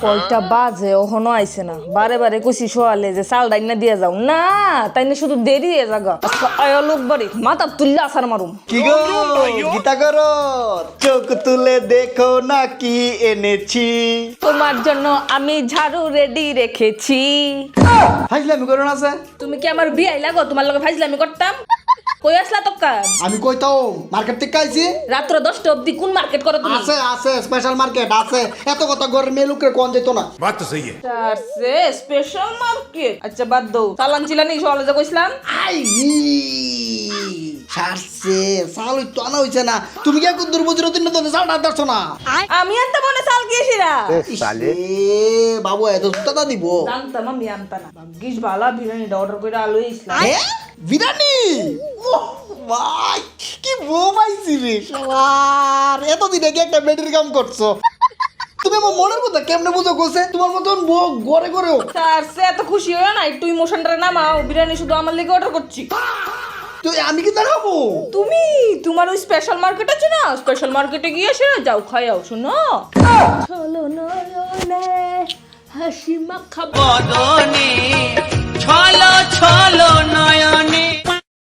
কয়টা বাজে ওহনো আইছে না, বারে বারে কইছি সোয়ালে যে চাল ডাইনা দিয়ে যাও না, তাই না শুধু দেরি হয়ে জাগা। আজকে আয়া লোক বাড়ি মাথা তুললে আসার মারুম। কি গো গীতা করো, চোখ তুলে দেখো না কি এনেছি। তোমার জন্য আমি ঝাড়ু রেডি রেখেছি। ফাইজলামি করো না আছে। তুমি কি আমার বিয়াই লাগো? তোমার লগে ফাইজলামি করতাম। কই আসলা তো কাজ? আমি কইতাও মার্কেট থেকে আইছি। রাত্র 10টা অবধি কোন মার্কেট করো তুমি? আছে আছে স্পেশাল মার্কেট আছে, এত কথা ঘরের মেয়ে লোকের কোন যেত না। बात तो सही है। চারসে স্পেশাল মার্কেট। আচ্ছা বাদ দাও, চালান চিলানি সকালে যে কইছিলাম। আই ছাড়ছে সাল তো আনা হইছে না। তুমি কি এক দুর্বুজির দিন তো সালটা দর্শ না। আমি আনতে মনে চাল গিয়েছিরা সালে বাবু এত সুতা দিব। জানতাম আমি আনতা না। ভাগ্যিস ভালো বিরিয়ানিটা অর্ডার করে আলো ইসলাম। হ্যাঁ বিরানি, ওহ ভাই কি বউ পাইছি রে সবার। এতদিনে কি একটা বেডির কাম করছো তুমি? আমার মনের কথা কেমনে বুঝো গোছে? তোমার মতন বউ ঘরে ঘরেও। চারসে এত খুশি হয়ে না, একটু ইমোশনটা নামাও। বিরিয়ানি শুধু আমার লেগে অর্ডার করছি। তো আমি কি দেখাবো? তুমি তোমার ওই স্পেশাল মার্কেট আছে না, স্পেশাল মার্কেটে গিয়ে এসে যাও খাইও। শোনো চলো নয়নে হাসি মাখা বদনে ছলো ছলো নয়